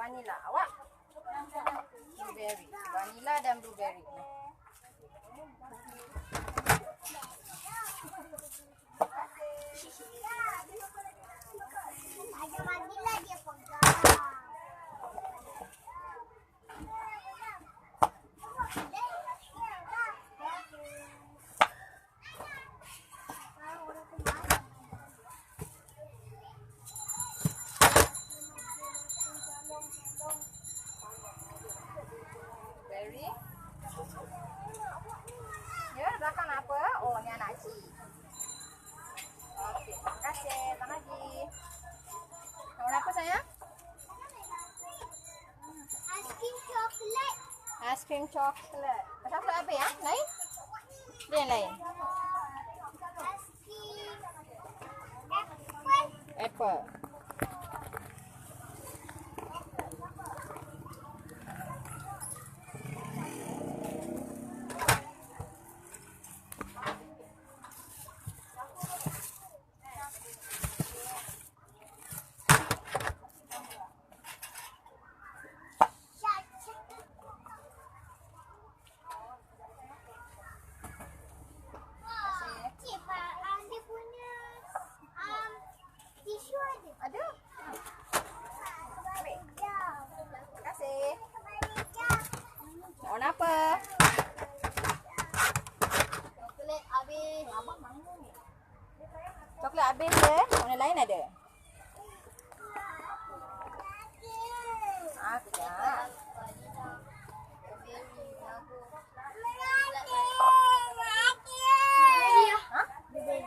vanila. Awak? Blueberry. Vanila dan blueberry. Ada vanila dia pegang. Berry. Ya, belakang apa? Oh, ni anak cik. Okey, terima kasih. Selamat lagi. Warna apa sayang? Aiskrim coklat. Aiskrim coklat. Coklat apa ya? Lain? Dia yang lain. Aiskrim apple. Apple. Ada? Ambil. Terima kasih. Warna apa? Coklat habis. Abang mana ni? Coklat habis ke? Warna lain ada? Ada.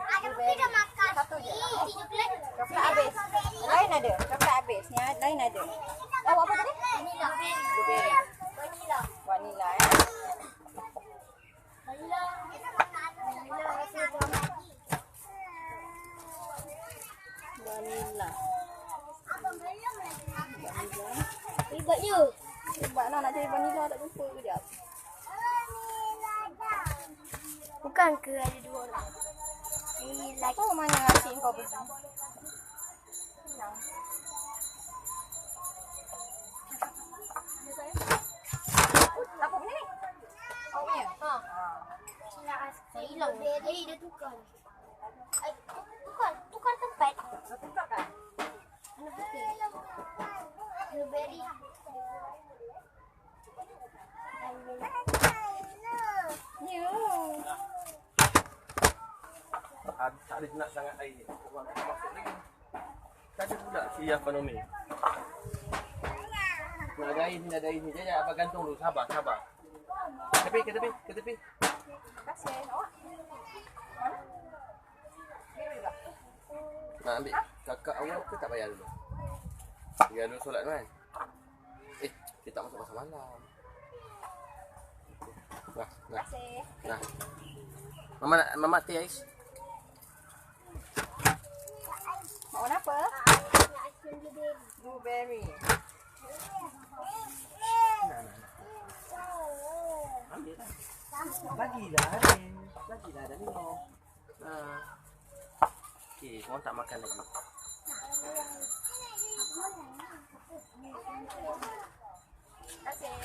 Ada mungkin dah makan. Satu je. Coklat. Coklat habis. Lain ada. Coklat habis. Ni lain ada. Oh, apa tadi? Vanila. Blueberry. Vanila. Vanila Vanila. Vanila rasa drama. Vanila. Abang belum lagi. Vanila. Ribetnya. Sebab nak cari vanila tak jumpa kejap. Bukan ke ada dua orang? Ini Tak lagi. tahu mana asyik kau pergi. Senang. Apa punya ni? Kau punya? Ha. Saya hilang. Dia tukar. Tukar tempat. Kau tukar kan? Mana putih? Blueberry. Ya. Tak ada nak sangat air ni. Orang nak masuk lagi. Tak ada pula si Fanomi. Nak ada air ni, ada air ni. Jangan abang gantung dulu. Sabar. Ke tepi. Terima kasih. Awak? Mana? Biru juga. Nak ambil kakak awal ke tak payah dulu? Biar dulu solat tu kan? Kita tak masuk masa malam. Nah. Terima kasih. Nah. Mama teh ais. Warna apa? Nak aiskrim Blueberry. blueberry. Ambil lah. Bagilah dah minum. Okey, korang tak makan lagi. Terima kasih.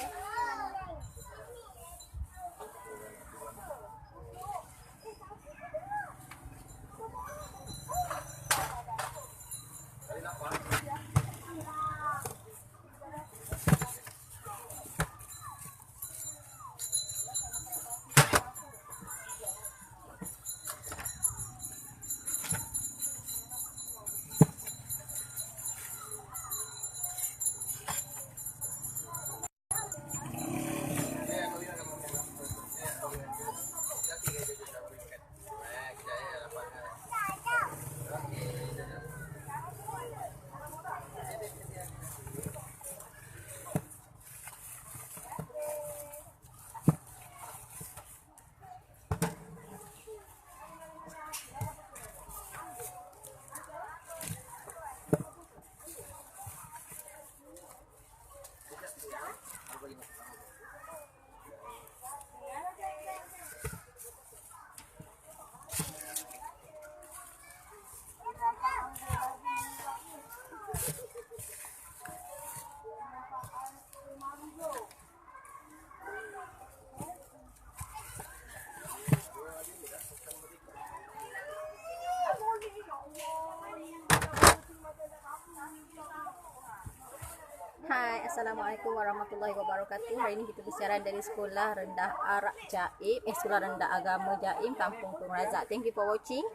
Hai, Assalamualaikum warahmatullahi wabarakatuh. Hari ini kita bersiaran dari Sekolah Rendah Arak Jaim, Sekolah Rendah Agama Jaim, Kampung Tun Razak. Thank you for watching.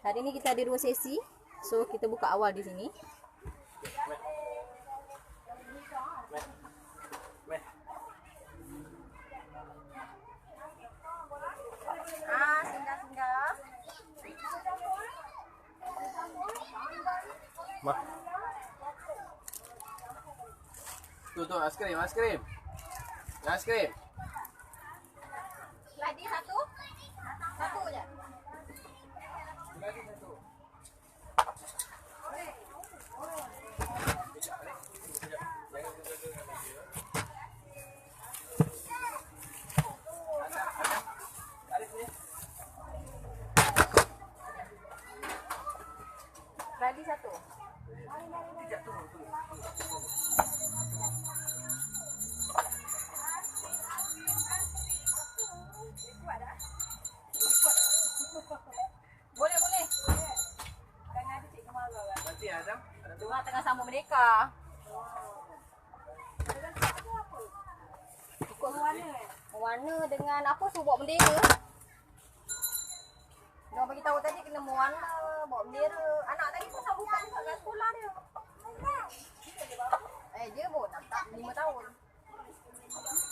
Hari ini kita ada 2 sesi. So, kita buka awal di sini. Singgah-singgah. Mah. Tu, aiskrim. Aiskrim. Lagi satu? Satu je. Lagi satu. Boleh. Jangan ada cikgu marah lah. Nanti Adam. Tengah tengah sambung merdeka. Ikut mewarna dengan apa suruh bawa bendera. Dia bagi tahu tadi kena mewarna, bawa bendera. Anak tadi pun sambutan juga kat sekolah dia. Dia pun 5 tahun.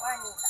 Wanita.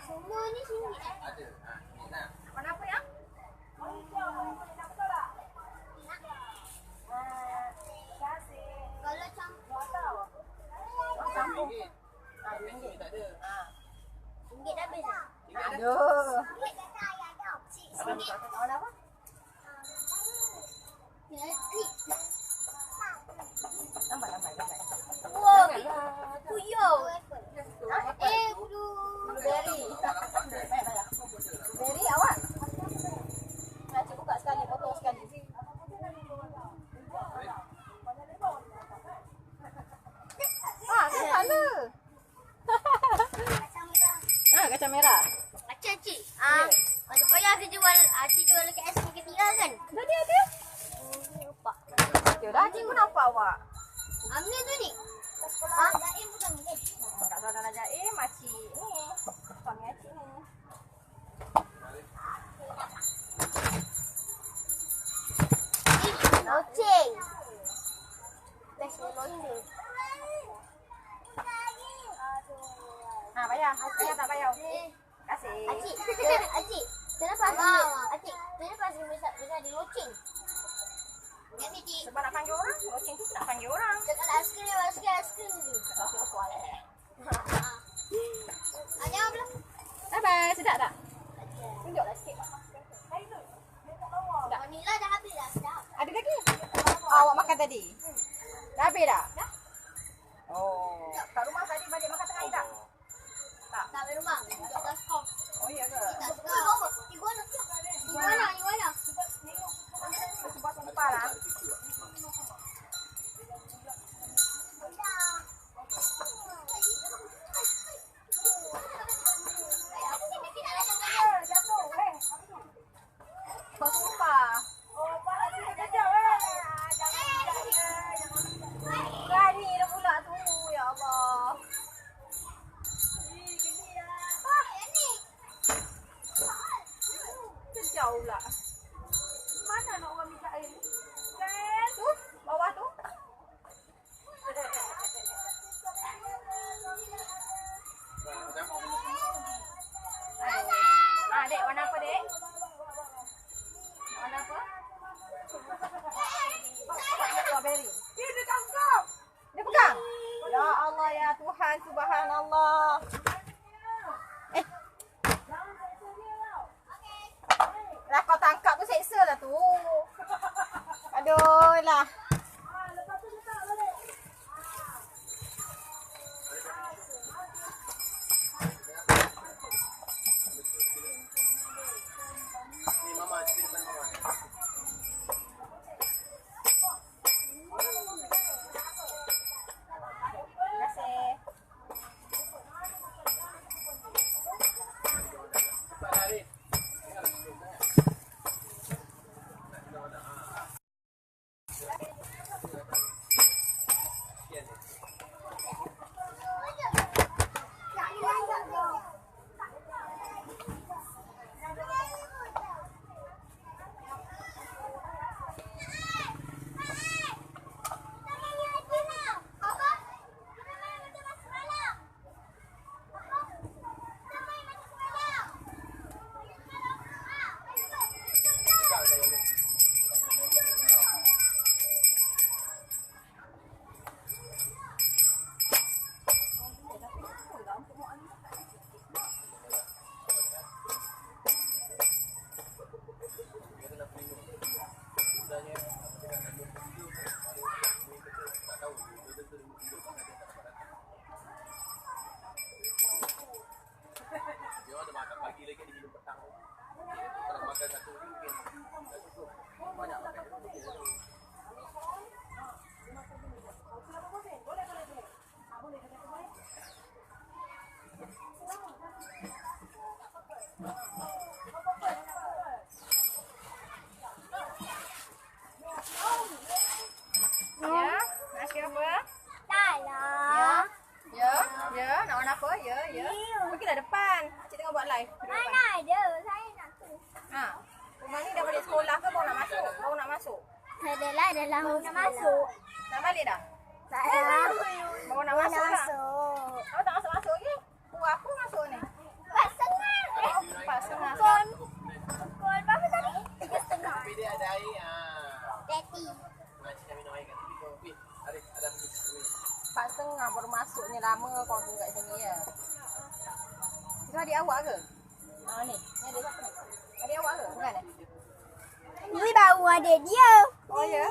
Semua ni RM1. Ada. Ni nak. Warna apa ya? Kalau campur Campur. RM1 tak ada. RM1 dah habis dah. Aduh. RM1 kata ayah tau. RM1. Warna apa? Ni. Lambat. Wow. Puyuh. Blueberry. Blueberry awak. Nak cikgu buka sekali, potong sekali. Ke sana. Kacang merah. Cik. Mana payah aku jual, Acik jual dekat SK Ketia kan? Tadi ada. Nampak. Dah cikgu nampak awak. Ambil tu ni. Jaim bukan mungkin. Kat saudara Jaim, makcik ni. Suami makcik ni. Loceng. Best loceng. Bayar. Bayar tak bayar? Kasih. Acik. Kenapa asing besar di loceng? Ya, Cik. Sebab nak panggil orang. Loceng tu nak panggil orang. Dekat aiskrim ni. Tapi aku boleh. Ada apa belum? Bye-bye. Sedap tak? Tunjuklah sikit. Vanilla dah habis dah. Sedap. Ada lagi? Awak makan tadi? Dah habis dah? Dah. Oh. Kat rumah tadi balik makan tengah hari tak? Tak. Tak di rumah. Duduk kat sekolah. Oh iya ke? Tak suka. Iguana. sekolah. Ni mama di depan mama. Terima kasih. Cepat lari. Dia ada makan pagi lagi di minum petang. Kalau makan satu mungkin tak cukup. Banyak makan. Ya, nak kira apa? Tak lah. Ya, ya, nak warna apa? Ya, ya. Pergilah depan. Cik tengah buat live. Pergi depan. Mana ada? Saya nak tu. Ha. Rumah ni dah balik sekolah ke baru nak masuk? Baru nak masuk. Adalah dalam nak masuk. Nak balik dah? Tak lah. Baru nak masuk lah. Awak tak masuk-masuk lagi? Pukul apa masuk ni? 4:30. Oh, 4:30. Pukul berapa tadi? 3:30. Tapi dia ada air. Daddy. Makcik dah minum air kat sini. Kopi. Ada pergi. 4:30 baru masuk ni, lama kau tunggu kat sini ya. Itu adik awak ke? Ah ni. Ni adik siapa ni? Adik awak ke? Bukan eh? Ni baru ada dia. Oh ya.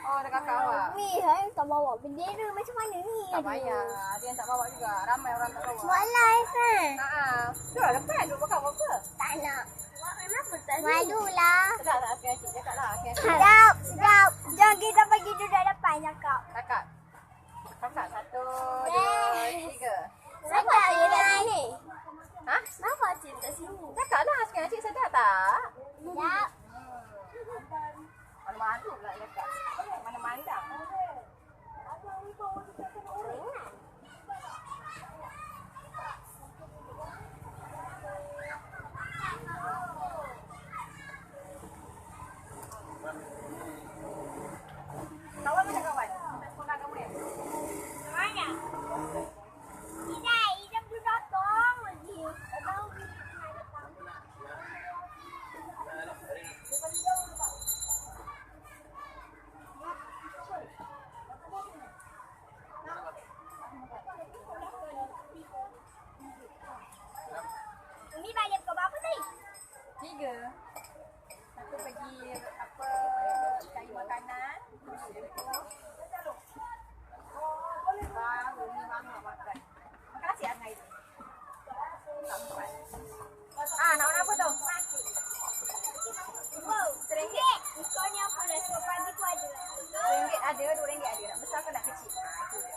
Oh, ada kakak awak. Ni tak bawa bendera macam mana ni? Tak payah. Ada yang tak bawa juga. Ramai orang tak bawa. Buat live kan? Ha. Tu lah depan duduk bekal apa? Tak nak. Kenapa tak nak? Malulah. Sedap tak akhir cik cakap lah. Akhir Sedap, sedap. Jom kita pergi duduk depan cakap. kakak. Kakak 1, 2, 3. Kenapa dia kat sini? Ha? Kenapa cik kat sini? Cakap lah sekarang cik sedap tak? Sedap. Malu-malu pula cakap. Mana mandang. Kawan mana kawan? Sekolah kamu ni? Mana? Tidak, Ijam tu datang lagi. Datang lagi. Umi balik ke berapa tadi? 3. Aku pergi apa cari makanan. Baru ni mama makan. Makan nasi hari ni. Tak sempat. Nak warna apa tu? Wow, RM1. Kau ni apa dah? Sebab pagi tu ada. RM1 ada, RM2 ada. Nak besar ke nak kecil? Itu je.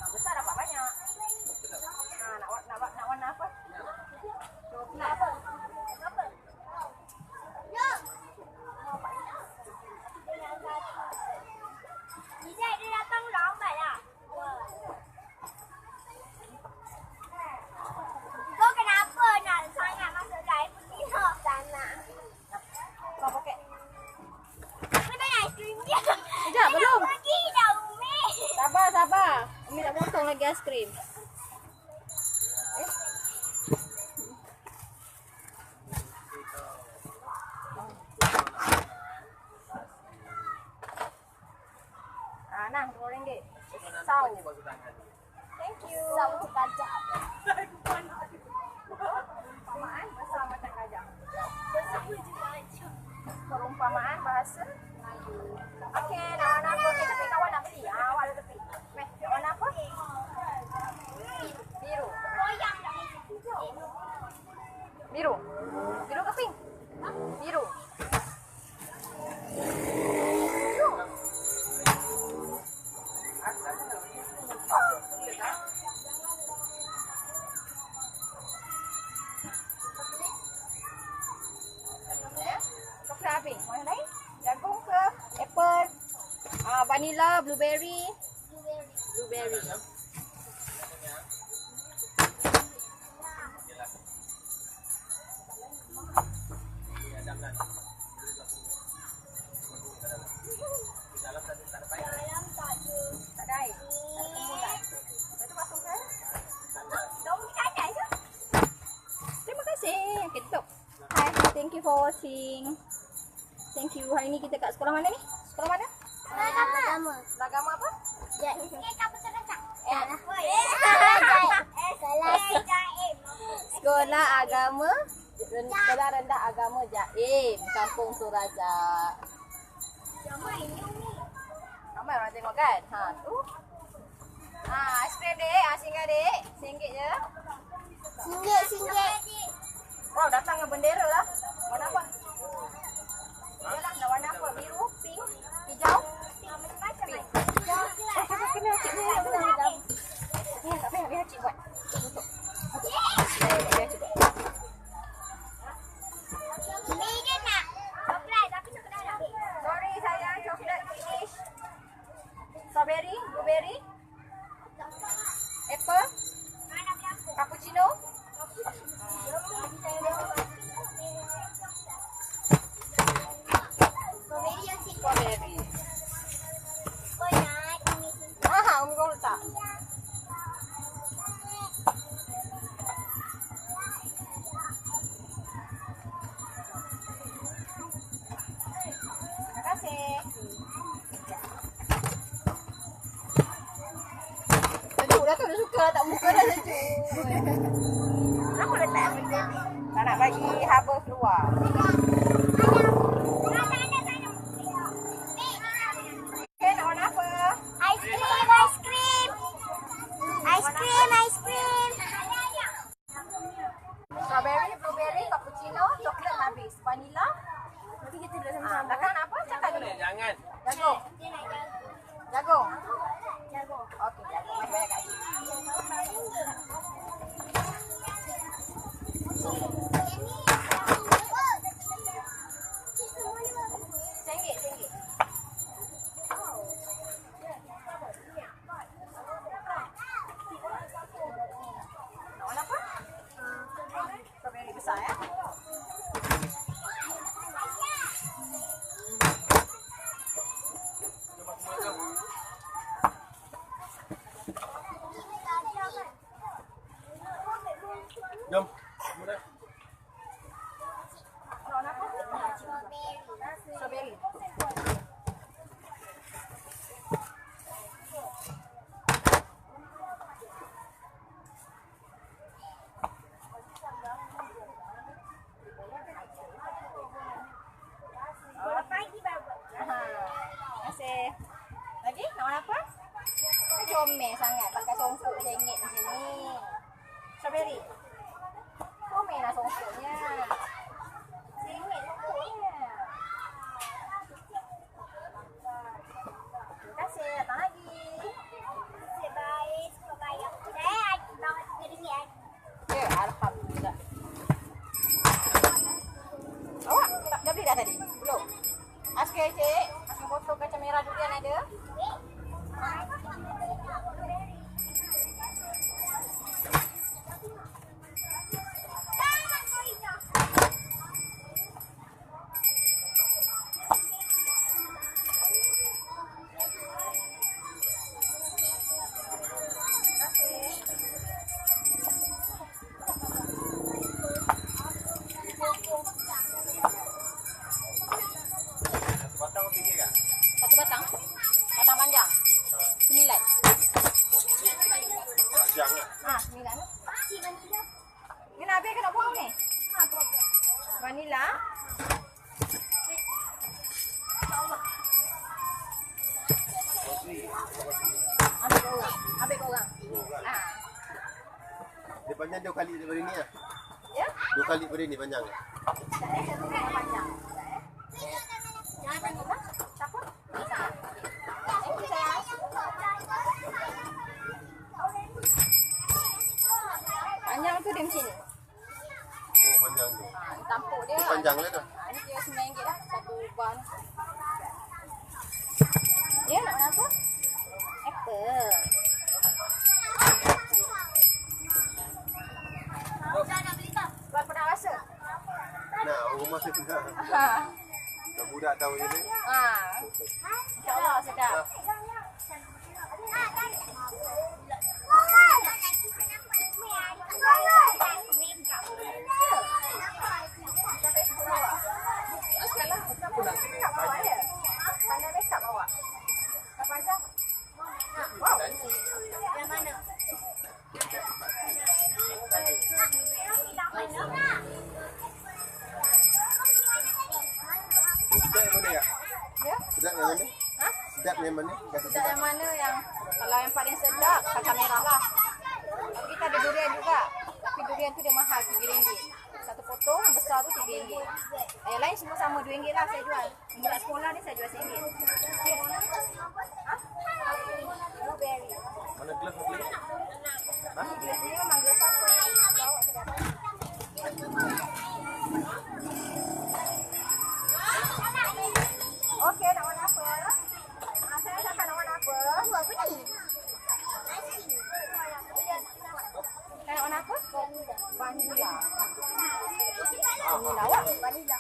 Nak besar dapat banyak. Nak warna apa? Coklat. Apa? Jom. Ijat dia datang lambat lah. Kau kenapa nak sangat masuk live? Pergi nak. Tak nak. Kau poket. Aku tak nak aiskrim dia. Sekejap, belum. Pergi dah Umi. Sabar. Umi nak potong lagi aiskrim. Nah, RM2. Sau. Thank you. Sau sekajap. Samaan besar macam kajak. Besar juga macam. Perumpamaan bahasa. Okey, nak warna apa? Okey, tapi kawan nak beli. Awak ada tepi. Meh, nak warna apa? Biru. Biru. Biru ke pink? Biru. Coklat apa? Warna lain? Jagung ke? Apple? Vanilla, blueberry. Blueberry. Tak ada air. Tak ada kumpulan. Lepas tu masukkan. Daun ni tak ada je. Terima kasih. Okay, tutup. Hi, thank you for watching. Thank you. Hari ni kita kat sekolah mana ni? Sekolah mana? Agama. Agama apa? Sekolah Agama Sekolah Rendah Agama Jaim, Kampung Suraja. Ramai orang tengok kan? Ha, tu. Aiskrim dek, singgah dek. RM1 je. Singgit. Wow, datang dengan bendera lah. Warna apa? Yalah, nak warna apa? Biru, pink, hijau. Pink. Kena cik buat. Tak payah, biar cik buat. Tutup. Biar cik buat. Sorry sayang, coklat finish. Strawberry, blueberry, apple, cappuccino. Strawberry. Umi kau letak. Terima kasih. Sejuk dah tu, dah suka tak muka dah sejuk. Kenapa letak benda ni? Tak nak bagi haba keluar. Okay, nak warna apa? Strawberry, blueberry, cappuccino, coklat habis. Vanilla. Nanti kita duduk sama-sama. Takkan apa? Cakap dulu. Jangan. Jagung. Jagung. Okey, jagung. Banyak-banyak kat sini. RM1. Nak warna apa? Strawberry besar ya. Jom. Nak warna apa? Strawberry. Terima kasih. Lagi? Nak warna apa? Comel sangat. Pakai songkok RM1 macam ni. Strawberry. Comel lah songkoknya. RM1 songkoknya. Terima kasih. Datang lagi. Ya, alhamdulillah. Awak dah beli dah tadi? Belum? Askar cik, askar botol kacang merah durian ada? orang. Ambil kau orang. Ah. Dia panjang 2 kali daripada ni lah. Ya? 2 kali daripada ni panjang. Satu yang panjang. Jangan tengok bang. Siapa? Thank you sayang. Panjang tu dia macam ni. Oh, panjang tu. Tampuk dia. Panjang lah tu. Ini kira RM9 lah. Satu ban. Dia nak warna apa? Apple. Buat pernah rasa? Nah, rumah saya tidak. Ha. Tak budak tahu je ni. Ha. InsyaAllah sedap. Pandai make up awak? Kapan aja? Wow. Yang mana? Sedap yang mana ya? Ya? Sedap yang mana? Ha? Sedap yang mana? Rasa Sedap yang mana yang kalau yang paling sedap kacang merah lah. Tapi kita ada durian juga. Tapi durian tu dia mahal RM3. Satu potong yang besar tu RM3. Yang lain semua sama RM2 lah saya jual. Yang budak sekolah ni saya jual RM1. Ha? Blueberry. Mana glove aku ni? Gelas ni memang gelas satu. Bawa sedap. Okey, nak warna apa? Saya cakap nak warna apa? Apa ni? Nak warna apa? Vanilla. Vanilla awak? Vanilla.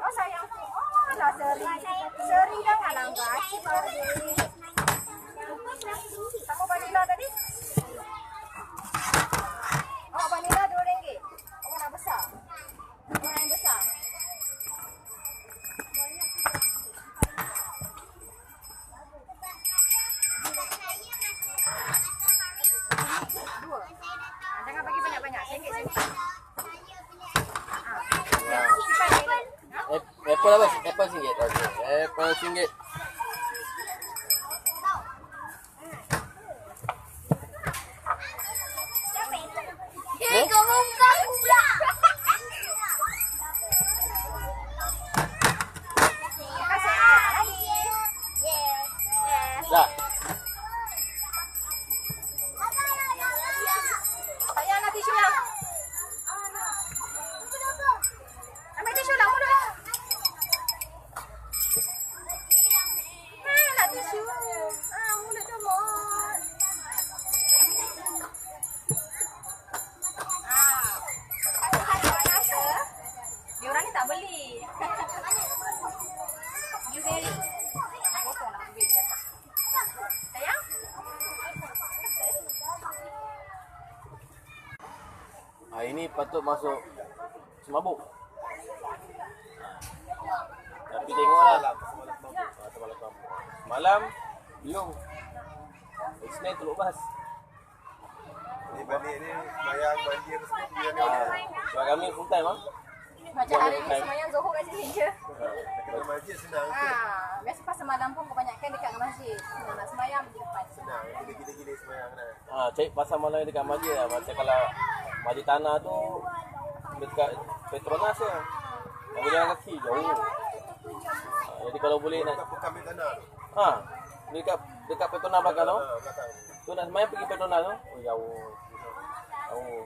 Oh sayang. Oh lah sering. Sering jangan lambat. Kamu vanilla tadi? Oh vanilla RM2. Awak nak besar? Awak yang besar? Dua. Jangan bagi banyak-banyak. Sengit-sengit. Apple apa? Apple RM1. Okey. Apple RM1. Kau buka pula. Dah. Sayang nak tisu lah. Ambil tisu lah mulut. Nak tisu. Mulut comot. Dia orang ni tak beli. Blueberry. Potong lah blueberry. Sayang. Ini patut masuk semabuk. Tapi tengoklah. Semalam belum. Isnin teluk bas. Ni balik ni bayar banjir sikit dia ni. Sebab kami full time ah. Macam hari ni semayang Zohor kat sini je. Kalau masjid senang. Biasa pasal malam pun kebanyakan dekat dengan masjid. Nak semayang di depan. Senang. Gila-gila semayang kan. Cari pasar malam dekat masjid lah. Macam kalau masjid tanah tu dekat Petronas je. Nak jalan kaki jauh. Jadi kalau boleh nak Kami tanah. dekat Petronas belakang tu. Belakang. Tu nak semayang pergi Petronas tu. Oh jauh. Jauh.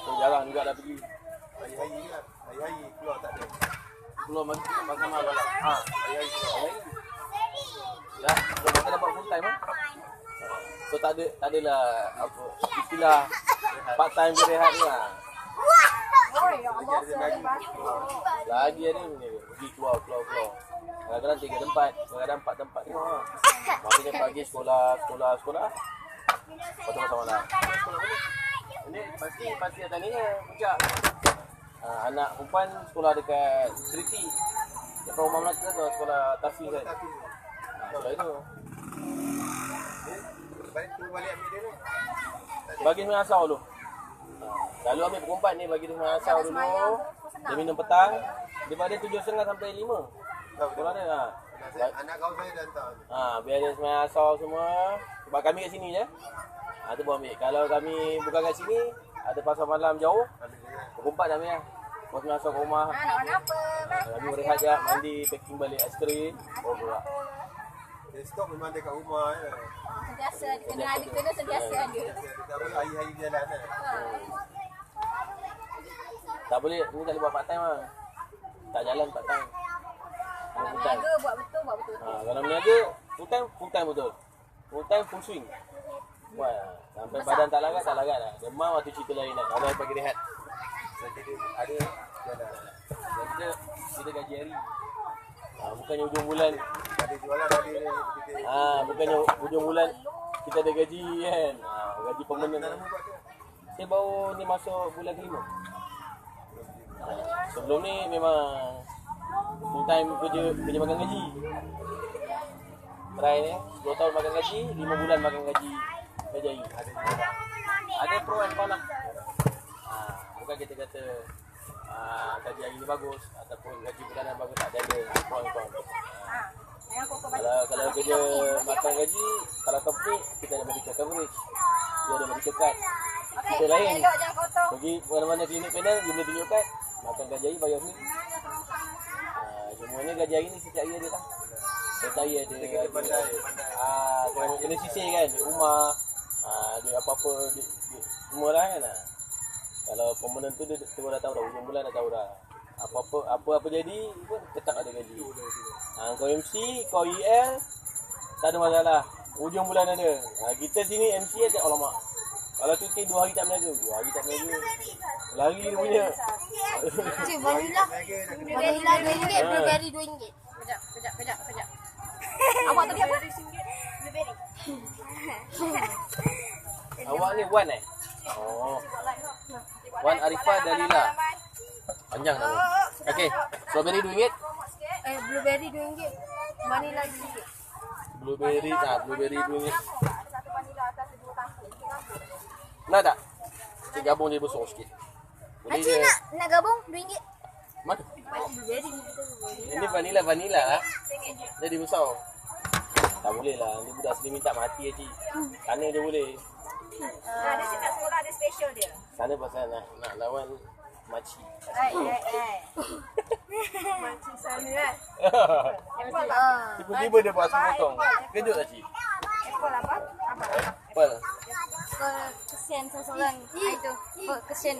So jarang juga dah pergi. Hari-hari kan. Hari-hari keluar tak ada. Keluar masjid pasar malam. Hari-hari keluar. Hari-hari. Dah, kita dapat full time ah. So tak adalah apa istilah part time berehat ni lah. Oh, ya Allah, sering Lagi ada ni pergi keluar. Kadang-kadang 3 tempat, kadang-kadang 4 tempat tengok lah. Maksudnya pagi sekolah. Lepas tu pasal malam. Ini pasti atas ni puncak. Anak perempuan sekolah dekat Triti. Dekat rumah Melaka tu sekolah Tafi kan. Sekolah itu. Balik ambil dia tu. Bagi semua asal dulu. Lalu ambil pukul 4 ni bagi dia semua asal dulu. Dia minum petang. Daripada 7.30 sampai 5. Sekolah dia lah. Anak kau saya dah hantar. Biar dia semayang asal semua. Sebab kami kat sini je. Tu pun ambil. Kalau kami bukan kat sini, ada pasar malam jauh, pukul 4 dah ambil lah. Lepas semayang asal ke rumah. Nak warna apa? Kami berehat je, mandi, packing balik aiskrim. Baru pula. Dia stok memang dekat rumah je. Sentiasa kena ada, kena sentiasa ada. Kita apa hari-hari jalan kan. Tak boleh, ni tak boleh buat part time lah. Tak jalan part time. Kalau Full time. berniaga buat betul, buat betul. Kalau berniaga, full time betul. Full time, full swing. Buat lah. Sampai badan tak larat lah. Demam atau cerita lain lah. Kalau pagi rehat. Jadi dia ada jalan. Dan kita gaji hari. Bukannya hujung bulan. Ada jualan ada kita. Bukannya hujung bulan kita ada gaji kan. Gaji permanent. Saya baru ni masuk bulan kelima. Sebelum ni memang full time kerja makan gaji. Try ni 10 tahun makan gaji, 5 bulan makan gaji KJI. Ada pro and con lah. Bukan kita kata gaji hari ni bagus ataupun gaji bulanan bagus, tak ada pro and con. Kalau kerja makan gaji, kalau company kita ada medical coverage, dia ada medical card. Kita lain. Pergi mana-mana klinik panel, dia boleh tunjuk kad, makan gaji hari bayar sendiri. Semuanya gaji hari ni setiap hari ada lah. Setiap hari ada. Kena sisir kan, duit rumah, duit apa-apa, semua lah kan. Kalau permanent tu dia dah tahu dah, hujung bulan dah tahu dah. Apa-apa jadi pun tetap ada gaji. Kau MC, kau EL, tak ada masalah. Hujung bulan ada. Kita sini MC aja alamak. Kalau cuti 2 hari tak berniaga, 2 hari tak berniaga. Lari dia punya. Cik, vanilla. Vanilla RM2, blueberry RM2. Kejap. Awak tadi apa? Blueberry. Awak ni Wan Wan Arifah Dalila. Panjang nama. Okey, strawberry RM2. Blueberry RM2. Vanilla RM2. Blueberry RM2. Satu vanila atas 2 tangkuk. Nak tak? Kita gabung dia besar sikit. Boleh Acik je. nak gabung RM2. Mana? Blueberry. Ini vanila lah. Jadi besar. Tak boleh lah. Dia budak sini minta mati Cik. Sana dia boleh. Dia cakap sekolah ada special dia. Sana pasal nak lawan makcik. Makcik sana kan. Tiba-tiba dia buat sepotong. Kejut tak Cik? Apple apa? Apel. Kesian seseorang. Itu. Kesian.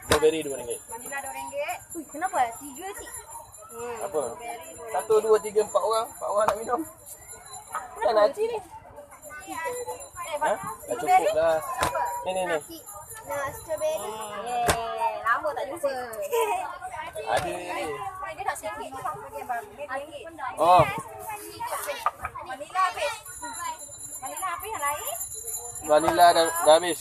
Strawberry RM2. Vanila RM2. Kenapa? 3 Cik. Apa? 1, 2, 3, 4 orang. 4 orang nak minum. Bukan nak Cik ni. Dah cukup dah. Ni. Nak strawberry. Lama tak jumpa. Ada ni. Dia nak sikit. Oh, Vanila habis. Vanila habis yang lain? vanila dah habis.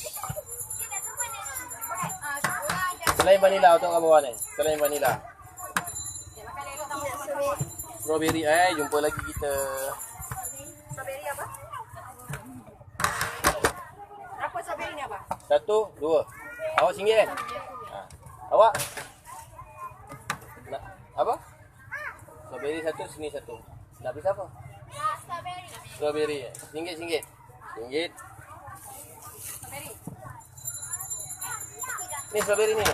Selain vanila, atau apa bawah ni? Selain vanila. Strawberry. Jumpa lagi kita. Strawberry apa? Berapa strawberry ni apa? 1, 2. Awak RM1 kan? Awak? Nak apa? Strawberry 1, sini 1. Nak beli apa? Strawberry. RM1. Ni strawberry ni.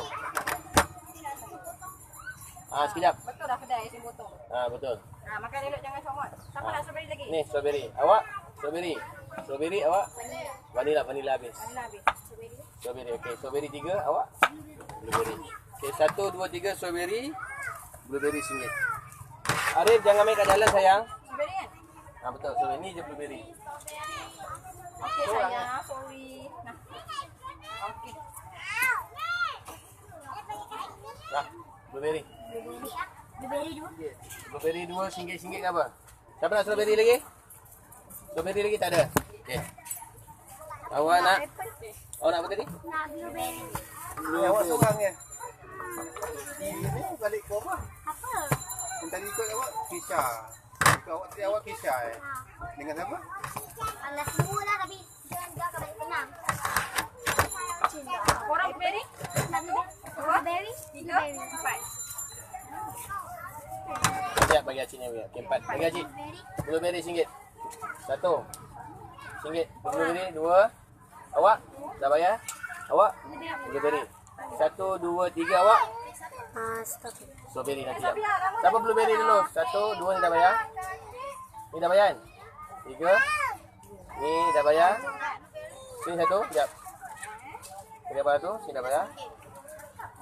Sekejap. Betul dah kedai yang potong. Betul. Makan elok jangan comot. Siapa nak strawberry lagi? Ni strawberry. Awak? Strawberry. Strawberry awak? Vanila habis. Vanila habis. Strawberry. Okey, strawberry 3 awak? Blueberry. Okey, 1, 2, 3 strawberry. Blueberry RM1. Arif jangan main kat jalan sayang. Strawberry kan? Betul. So ni je blueberry. Okey sayang, sorry. Nah. Okey. Blueberry. Blueberry 2. Strawberry 2 RM1 ke apa? Siapa nak strawberry lagi? Strawberry lagi tak ada? Okey. Awak nak? Awak nak apa tadi? Nak blueberry. Awak seorang je. Ini balik ke rumah. Apa? Yang tadi ikut awak Kisha. Awak tadi awak Kisha Dengan siapa? Alah semua lah tapi jangan jaga balik tenang. Korang blueberry? Nak blueberry? Blueberry? 3, 4. Cik ni punya. Okey, 4. Bagi Cik. Blueberry RM1. 1. RM1. Blueberry 2. Awak dah bayar? Awak? Blueberry. 1, 2, 3 awak? Stop. Strawberry nanti jap. Siapa blueberry dulu? 1, 2 ni dah bayar? Ni dah bayar? 3. Ni dah bayar? Sini 1, jap. Sini apa tu? Sini dah bayar?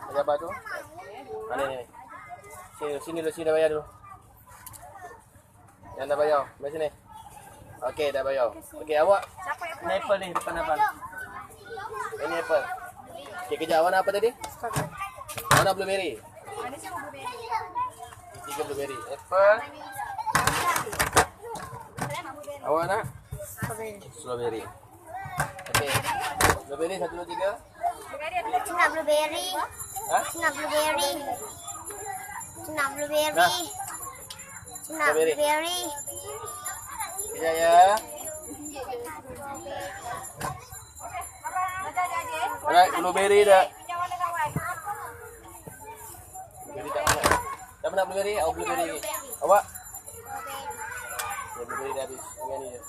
Sini apa tu? Mana ni? Sini dulu, sini dah bayar dulu. Yang dah bayar, mari sini. Okey, dah bayar. Okey, awak. Ni apple ni, depan abang. Ini apple. Okey, kejap. Awak nak apa tadi? Awak nak blueberry? Ada siapa blueberry? 3 blueberry. Apple. Awak nak? Strawberry. Okey. Blueberry 1, 2, 3. Cina blueberry. Ha? Cina blueberry. Cina blueberry. Nah. Cina Strawberry. blueberry. Kejap ya. Alright, blueberry dah. Blueberry tak nak. Tak nak blueberry? Awak blueberry ni. Awak? Ya, blueberry dah habis. Dengan ni je.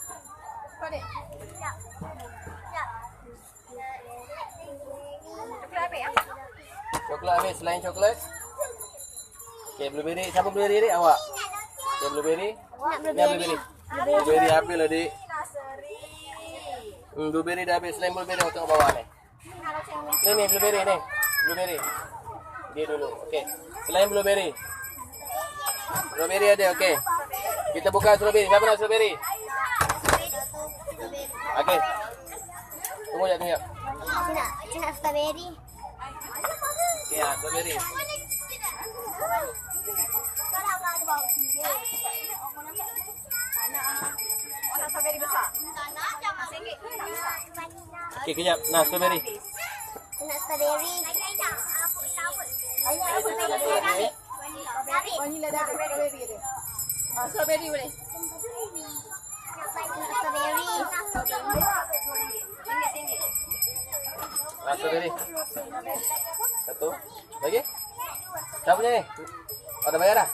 Coklat habis. Selain coklat. Okay, blueberry. Siapa blueberry ni? Awak? Okay, blueberry. Ni blueberry. Blueberry habis lah, dik. Blueberry dah habis. Selain blueberry, awak tengok bawah ni. Ni blueberry ni. Blueberry. Dia dulu. Okey. Selain blueberry. Strawberry ada, okey. Kita buka strawberry. Siapa nak strawberry? Okey. Tunggu jap, tunggu jap. Cina strawberry. Okey, ya, strawberry. Okey, kejap. Nah, strawberry. Cina strawberry. Vanilla dah ada strawberry dia. Strawberry boleh. Strawberry. Nah, strawberry. 1. Lagi? Siapa punya ni? Oh, dah bayar dah?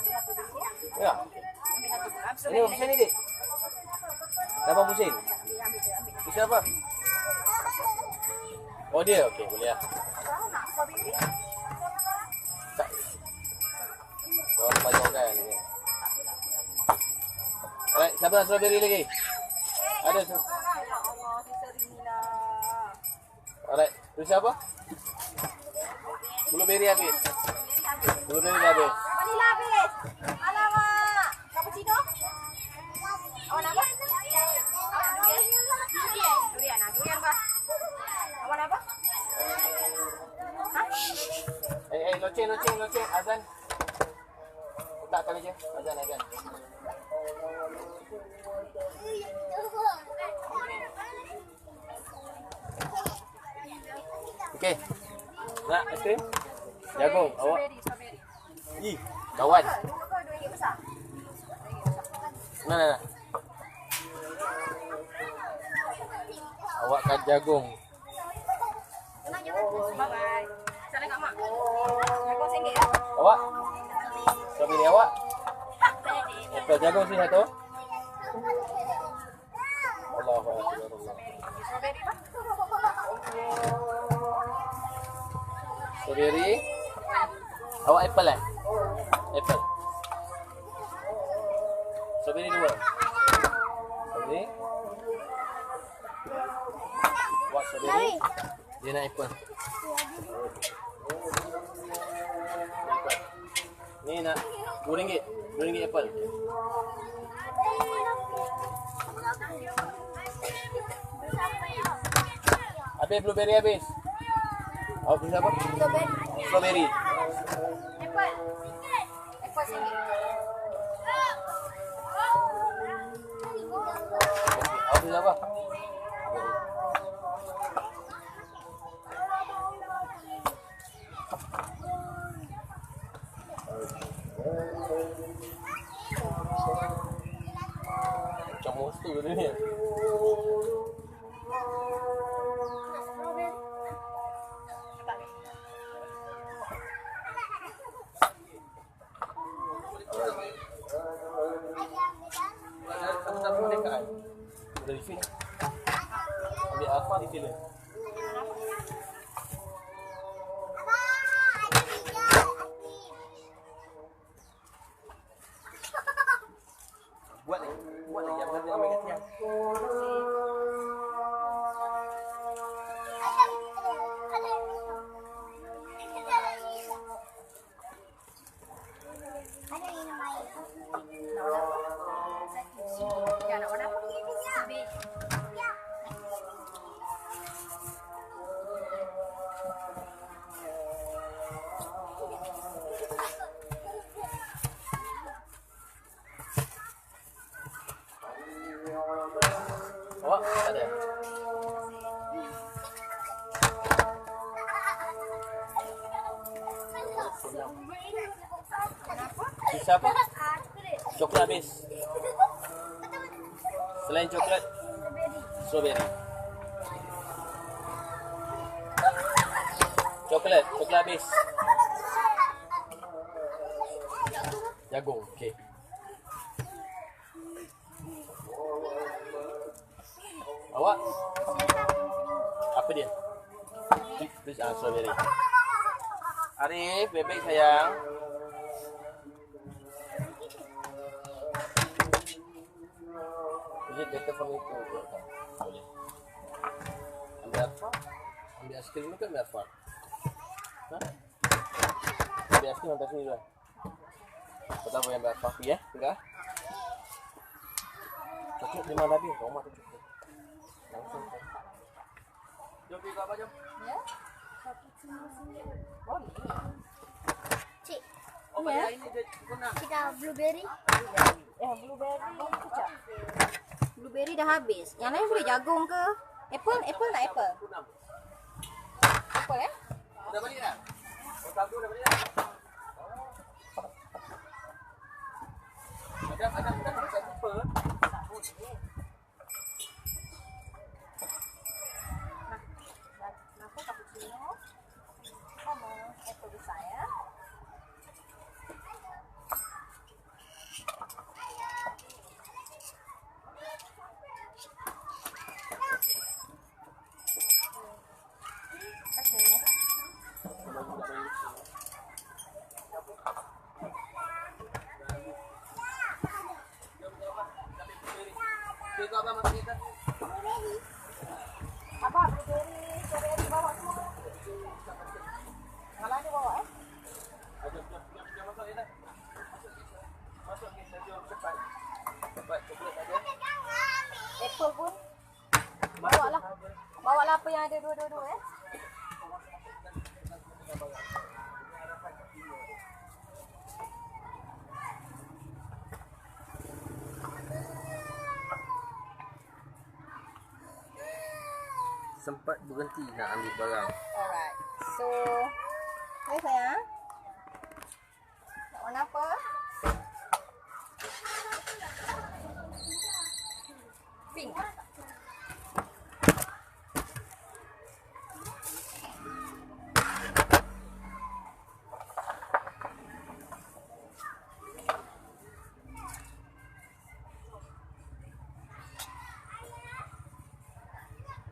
Ya. Ini berapa sen ni, dik? 80 sen? Bisa apa? Oh, dia? Okey, boleh lah. Tak. Orang bayar kan. Alright, siapa nak strawberry lagi? Ada tu. Alright, tu siapa? Blueberry habis. Blueberry dah habis. Vanilla habis. Alamak. Cappuccino? Awak nak apa? Awak durian. Durian. Durian apa? Awak nak apa? Loceng. Azan. Letakkan aja. Azan. Okey. Nak es krim? Jagung. Awak? Ih, kawan. Nah. Awak kan jagung. Bye-bye. Salam kat mak. Jagung RM1 ya? Awak? Strawberry awak? Apple jagung sini 1. Allahu Akbar. Strawberry apa? Strawberry. Awak apple eh? Apple. Strawberry 2. Strawberry. Awak strawberry. Dia nak apple. Ni nak RM2. RM2 apple. Habis blueberry habis. Awak pilih apa? Strawberry. Apple. Apple RM1. Awak pilih apa? Macam monster dia ni. Sisa apa? Coklat habis. Selain coklat, strawberry. Coklat habis. Jagung, okey. Awak? Apa dia? Please, strawberry. Arif, bebek sayang. Is it better for me to boleh. Ambil apa? Ambil aiskrim ke ambil apa? Ha? Ambil aiskrim atas ni lah. Kau boleh ambil apa ya? Enggak? Coklat 5 dah habis. Rumah tu coklat. Langsung. Jom pergi apa jom? Ya. Boleh. Cik, Oh, Ya. ini dia guna. kita blueberry. Blueberry kejap. Blueberry dah habis. Yang lain boleh jagung ke? Apple nak apple. Apple Dah balik dah? Oh, satu dah balik dah? Ada tak lupa? Kenapa cappuccino? Sama apple besar ya. Pergi kau abang makan kita. Apa blueberry bawa semua. Kalau ada bawa Jom masuk kita. Masuk kita jom cepat. Cepat coklat ada. Apple pun bawa lah apa yang ada dua-dua Sempat berhenti nak ambil barang. Alright. So, hai sayang. Nak warna apa? Pink.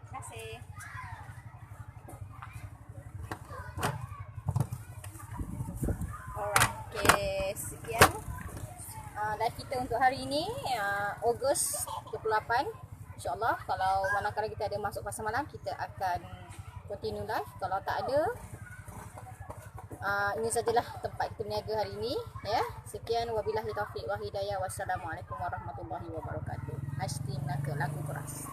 Terima kasih. Alright, okay, sekian live kita untuk hari ini, Ogos 28. InsyaAllah kalau manakala kita ada masuk pasar malam, kita akan continue live. Kalau tak ada, ini sajalah tempat kita berniaga hari ini ya. Sekian, wabillahi taufiq wal hidayah. Wassalamualaikum warahmatullahi wabarakatuh. Aiskrim Melaka, lagu keras.